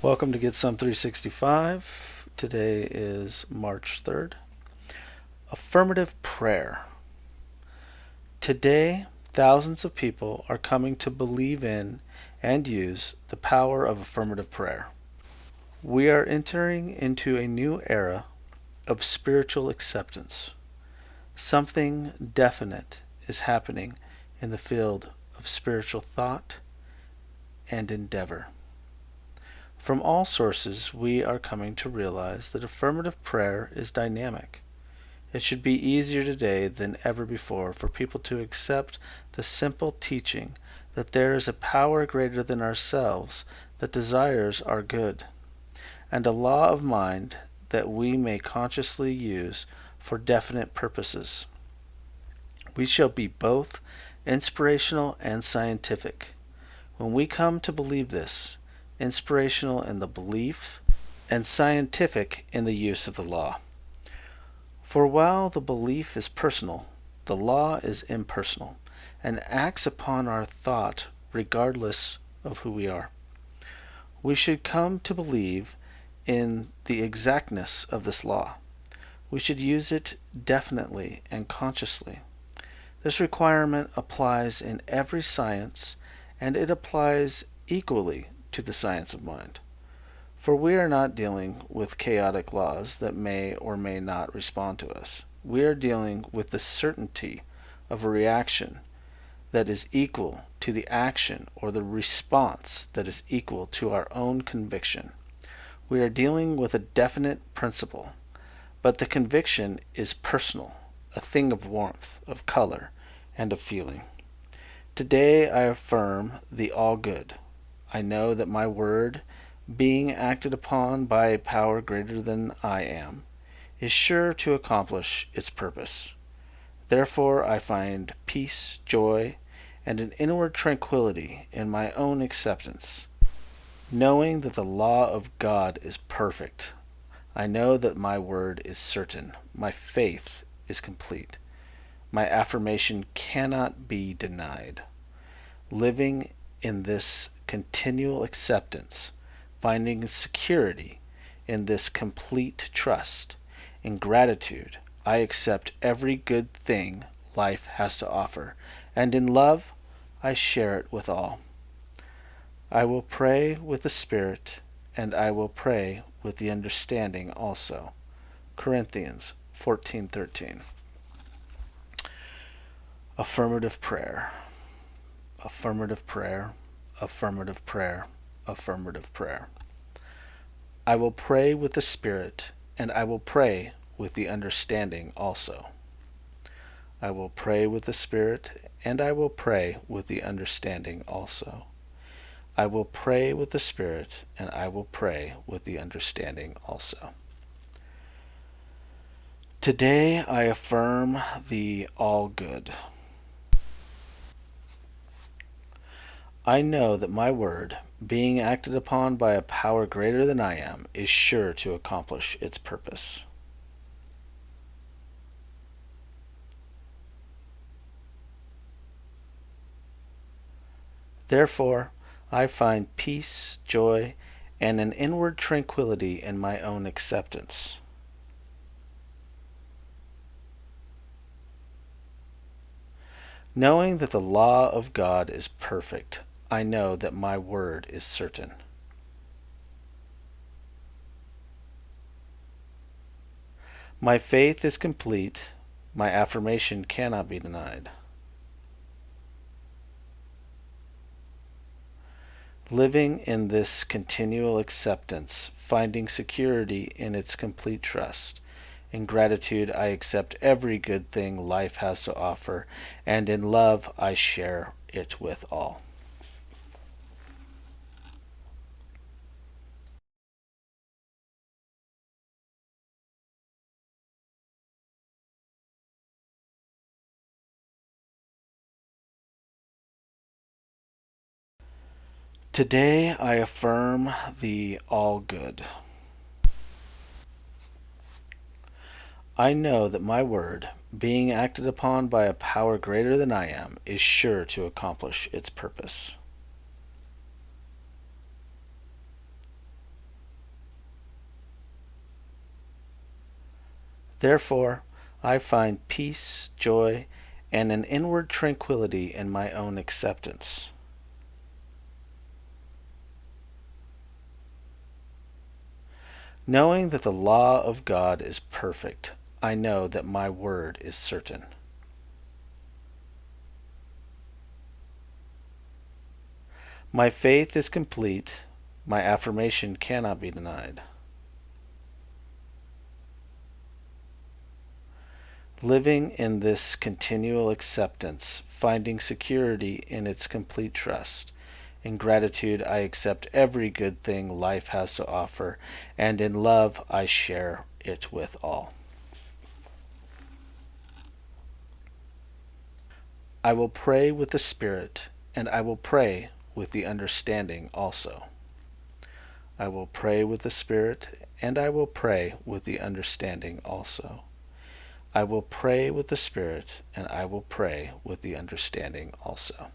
Welcome to Get Some 365. Today is March 3rd. Affirmative Prayer. Today, thousands of people are coming to believe in and use the power of affirmative prayer. We are entering into a new era of spiritual acceptance. Something definite is happening in the field of spiritual thought and endeavor. From all sources, we are coming to realize that affirmative prayer is dynamic. It should be easier today than ever before for people to accept the simple teaching that there is a power greater than ourselves that desires our good, and a law of mind that we may consciously use for definite purposes. We shall be both inspirational and scientific. When we come to believe this, inspirational in the belief, and scientific in the use of the law. For while the belief is personal, the law is impersonal, and acts upon our thought regardless of who we are. We should come to believe in the exactness of this law. We should use it definitely and consciously. This requirement applies in every science, and it applies equally to the science of mind. For we are not dealing with chaotic laws that may or may not respond to us. We are dealing with the certainty of a reaction that is equal to the action or the response that is equal to our own conviction. We are dealing with a definite principle, but the conviction is personal, a thing of warmth, of color, and of feeling. Today I affirm the all good. I know that my word, being acted upon by a power greater than I am, is sure to accomplish its purpose. Therefore I find peace, joy, and an inward tranquility in my own acceptance. Knowing that the law of God is perfect, I know that my word is certain, my faith is complete. My affirmation cannot be denied. Living in this continual acceptance, finding security in this complete trust, in gratitude, I accept every good thing life has to offer, and in love, I share it with all. I will pray with the Spirit, and I will pray with the understanding also. Corinthians 14:13. Affirmative prayer. Affirmative prayer. Affirmative prayer. Affirmative prayer. I will pray with the Spirit, and I will pray with the understanding also. I will pray with the Spirit, and I will pray with the understanding also. I will pray with the Spirit, and I will pray with the understanding also. Today I affirm the all good. I know that my word, being acted upon by a power greater than I am, is sure to accomplish its purpose. Therefore, I find peace, joy, and an inward tranquility in my own acceptance. Knowing that the law of God is perfect, I know that my word is certain. My faith is complete. My affirmation cannot be denied. Living in this continual acceptance, finding security in its complete trust. In gratitude, I accept every good thing life has to offer, and in love, I share it with all. Today, I affirm the all good. I know that my word, being acted upon by a power greater than I am, is sure to accomplish its purpose. Therefore, I find peace, joy, and an inward tranquility in my own acceptance. Knowing that the law of God is perfect, I know that my word is certain. My faith is complete. My affirmation cannot be denied. Living in this continual acceptance, finding security in its complete trust. In gratitude, I accept every good thing life has to offer, and in love, I share it with all. I will pray with the Spirit, and I will pray with the understanding also. I will pray with the Spirit, and I will pray with the understanding also. I will pray with the Spirit, and I will pray with the understanding also.